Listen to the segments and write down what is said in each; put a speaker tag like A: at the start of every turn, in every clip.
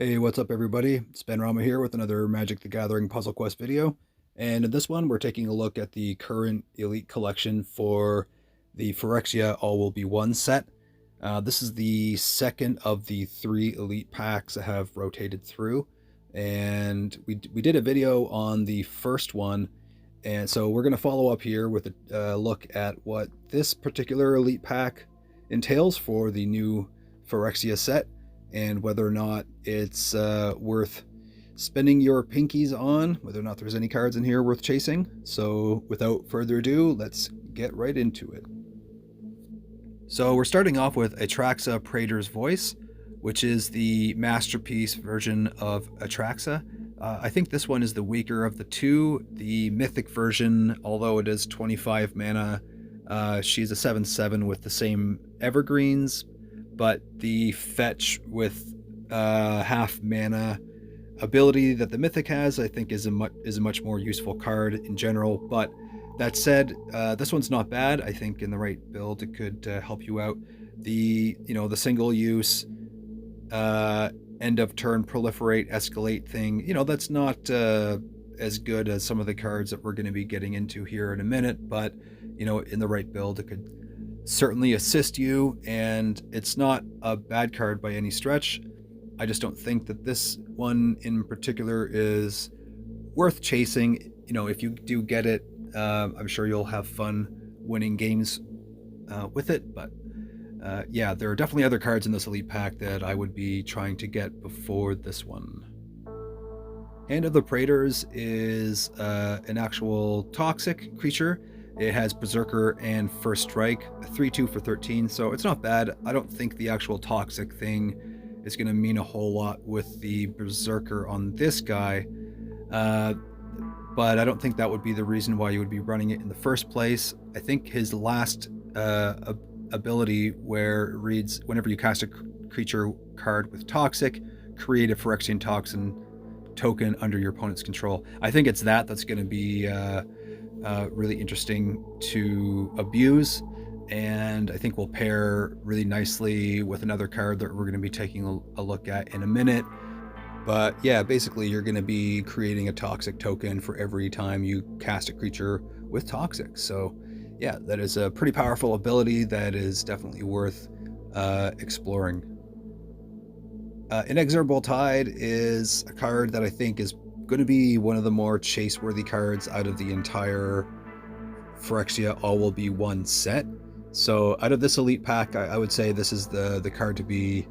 A: Hey, what's up everybody? It's Ben Rama here with another Magic the Gathering Puzzle Quest video. And in this one, we're taking a look at the current Elite Collection for the Phyrexia All Will Be One set. This is the second of the three Elite packs that have rotated through. And we did a video on the first one. And so we're going to follow up here with a look at what this particular Elite pack entails for the new Phyrexia set, and whether or not it's worth spending your pinkies on, whether or not there's any cards in here worth chasing. So without further ado, let's get right into it. So we're starting off with Atraxa Praetor's Voice, which is the masterpiece version of Atraxa. I think this one is the weaker of the two. The mythic version, although it is 25 mana, she's a 7/7 with the same evergreens, but the fetch with half mana ability that the mythic has, I think, is a much more useful card in general. But that said, this one's not bad. I think in the right build, it could help you out. The single use end of turn proliferate escalate thing, that's not as good as some of the cards that we're going to be getting into here in a minute. But in the right build, it could certainly assist you, and it's not a bad card by any stretch. I just don't think that this one in particular is worth chasing. If you do get it, I'm sure you'll have fun winning games with it. But yeah, there are definitely other cards in this Elite pack that I would be trying to get before this one. Hand of the Praetors is an actual toxic creature. It has Berserker and First Strike, 3/2 for 13, so it's not bad. I don't think the actual toxic thing is going to mean a whole lot with the Berserker on this guy, but I don't think that would be the reason why you would be running it in the first place. I think his last ability, where it reads, whenever you cast a creature card with Toxic, create a Phyrexian Toxin token under your opponent's control. I think it's that's going to be really interesting to abuse, and I think will pair really nicely with another card that we're going to be taking a look at in a minute. But yeah, basically you're going to be creating a toxic token for every time you cast a creature with Toxic. So yeah, that is a pretty powerful ability that is definitely worth exploring. Inexorable Tide is a card that I think is going to be one of the more chase-worthy cards out of the entire Phyrexia All Will Be One set. So out of this Elite pack, I would say this is the card to be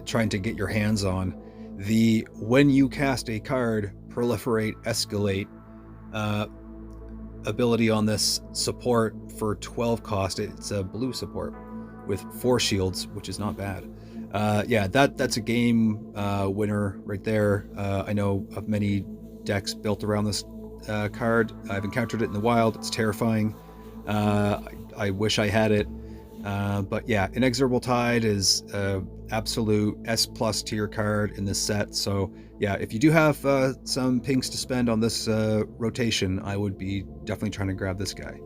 A: trying to get your hands on. The when you cast a card, proliferate, escalate ability on this support for 12 cost. It's a blue support with 4 shields, which is not bad. Yeah, that's a game winner right there. I know of many decks built around this card. I've encountered it in the wild. It's terrifying. I wish I had it. But yeah, Inexorable Tide is absolute S+ tier card in this set. So yeah, if you do have some pinks to spend on this rotation, I would be definitely trying to grab this guy.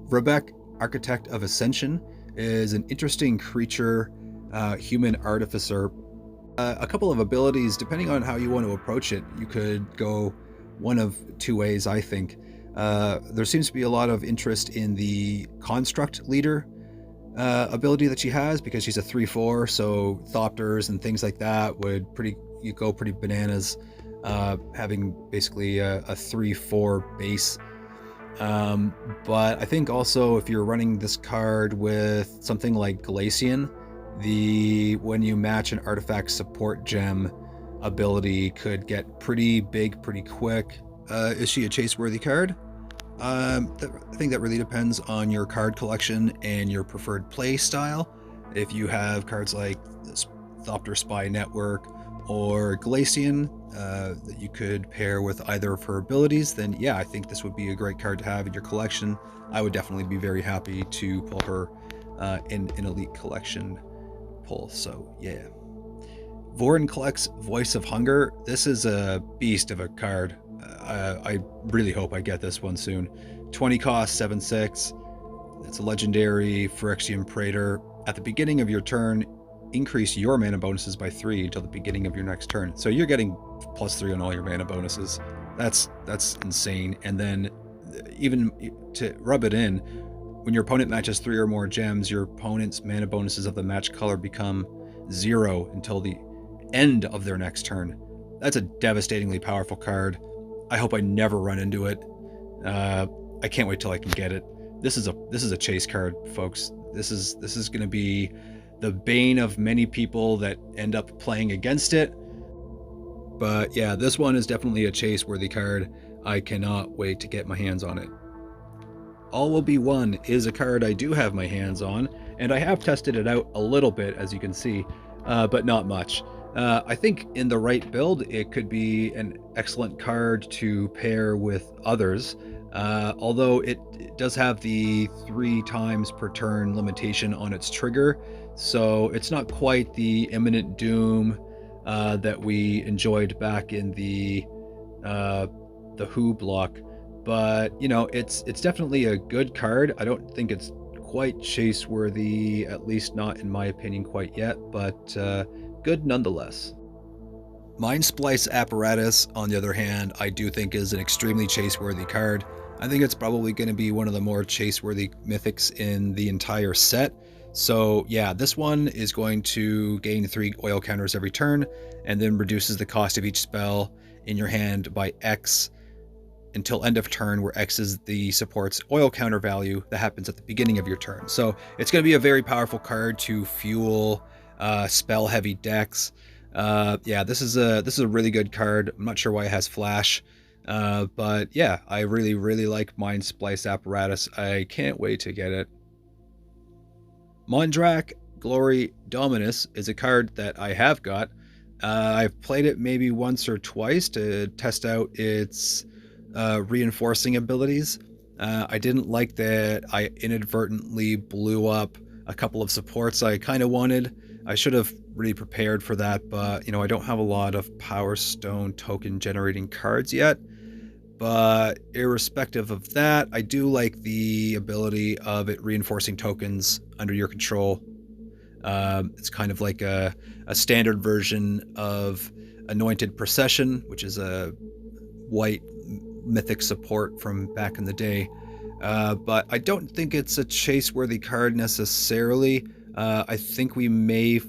A: Rebek, Architect of Ascension, is an interesting creature, human artificer. A couple of abilities, depending on how you want to approach it. You could go one of two ways, I think. There seems to be a lot of interest in the Construct Leader ability that she has, because she's a 3/4, so Thopters and things like that would go pretty bananas, having basically a 3/4 base. But I think also if you're running this card with something like Glacian, when you match an artifact support gem ability could get pretty big pretty quick. Is she a chase-worthy card? I think that really depends on your card collection and your preferred play style. If you have cards like Thopter Spy Network or Glacian that you could pair with either of her abilities, then yeah, I think this would be a great card to have in your collection. I would definitely be very happy to pull her in an Elite collection pull. So yeah. Vorinclex, Voice of Hunger. This is a beast of a card. I really hope I get this one soon. 20 cost, 7/6. It's a legendary Phyrexian Praetor. At the beginning of your turn, increase your mana bonuses by 3 until the beginning of your next turn. So you're getting +3 on all your mana bonuses. That's insane. And then even to rub it in, when your opponent matches 3 or more gems, your opponent's mana bonuses of the match color become 0 until the end of their next turn. That's a devastatingly powerful card. I hope I never run into it. I can't wait till I can get it. This is a chase card, folks. This is going to be the bane of many people that end up playing against it. But yeah, this one is definitely a chase-worthy card. I cannot wait to get my hands on it. All Will Be One is a card I do have my hands on, and I have tested it out a little bit, as you can see, but not much. I think in the right build, it could be an excellent card to pair with others, although it does have the 3 times per turn limitation on its trigger, so it's not quite the imminent doom that we enjoyed back in the Who block. But you know, it's definitely a good card. I don't think it's quite chase worthy, at least not in my opinion quite yet, but good nonetheless. Mind Splice Apparatus, on the other hand, I do think is an extremely chase worthy card. I think it's probably going to be one of the more chase worthy mythics in the entire set. So yeah, this one is going to gain 3 oil counters every turn, and then reduces the cost of each spell in your hand by X until end of turn, where X is the support's oil counter value that happens at the beginning of your turn. So it's going to be a very powerful card to fuel spell heavy decks. Yeah, this is a really good card. I'm not sure why it has flash, but yeah, I really like Mind Splice Apparatus. I can't wait to get it. Mondrak Glory Dominus is a card that I have got. I've played it maybe once or twice to test out its reinforcing abilities. I didn't like that I inadvertently blew up a couple of supports I kind of wanted. I should have really prepared for that, but you know, I don't have a lot of Power Stone token generating cards yet. But irrespective of that, I do like the ability of it reinforcing tokens under your control. It's kind of like a standard version of Anointed Procession, which is a white mythic support from back in the day. But I don't think it's a chase-worthy card necessarily. I think we may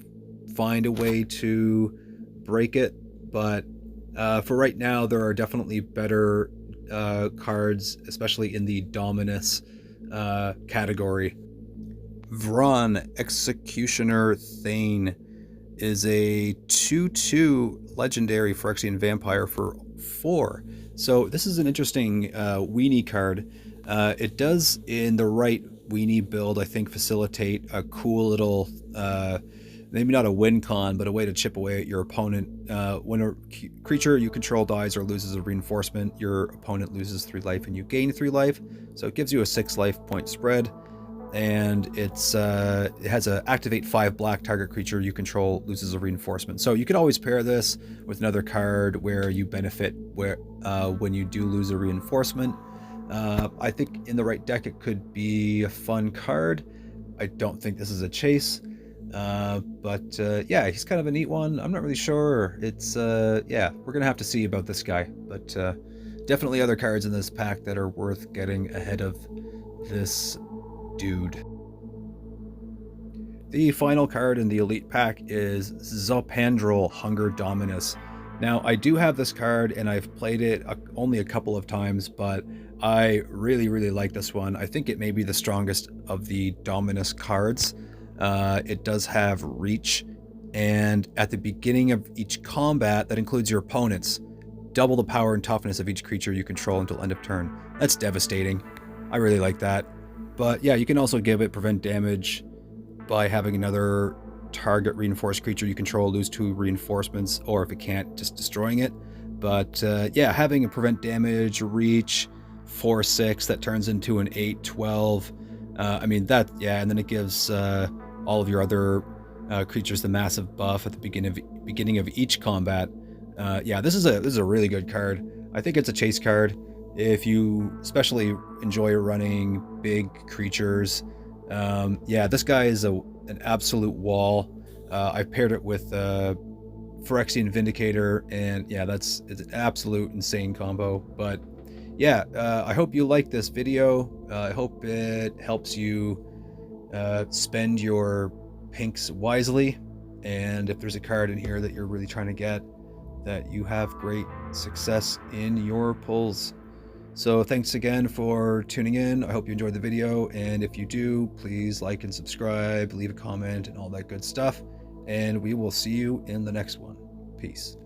A: find a way to break it, but for right now, there are definitely better cards, especially in the Dominus category. Vron, Executioner Thane, is a 2/2 legendary Phyrexian vampire for 4. So this is an interesting weenie card. It does, in the right weenie build, I think, facilitate a cool little, maybe not a win con, but a way to chip away at your opponent. When a creature you control dies or loses a reinforcement, your opponent loses 3 life and you gain 3 life. So it gives you a 6 life point spread. And it has a activate 5 black, target creature you control loses a reinforcement. So you could always pair this with another card where you benefit when you do lose a reinforcement. I think in the right deck it could be a fun card. I don't think this is a chase, but yeah, he's kind of a neat one. I'm not really sure. It's yeah, we're gonna have to see about this guy, but definitely other cards in this pack that are worth getting ahead of this dude. The final card in the Elite pack is Zopandrel Hunger Dominus. Now, I do have this card and I've played it only a couple of times, but I really like this one. I think it may be the strongest of the Dominus cards. It does have reach, and at the beginning of each combat, that includes your opponent's, double the power and toughness of each creature you control until end of turn. That's devastating. I really like that. But yeah, you can also give it prevent damage by having another target reinforced creature you control lose 2 reinforcements, or if it can't, just destroying it. But yeah, having a prevent damage, reach, 4/6 that turns into an 8/12. I mean that, yeah, and then it gives all of your other creatures the massive buff at the beginning of each combat. Yeah, this is a really good card. I think it's a chase card. If you especially enjoy running big creatures, yeah, this guy is an absolute wall. I've paired it with Phyrexian Vindicator, and yeah, it's an absolute insane combo. But yeah, I hope you like this video. I hope it helps you spend your pinks wisely, and if there's a card in here that you're really trying to get, that you have great success in your pulls. So thanks again for tuning in. I hope you enjoyed the video, and if you do, please like and subscribe, leave a comment, and all that good stuff, and we will see you in the next one. Peace.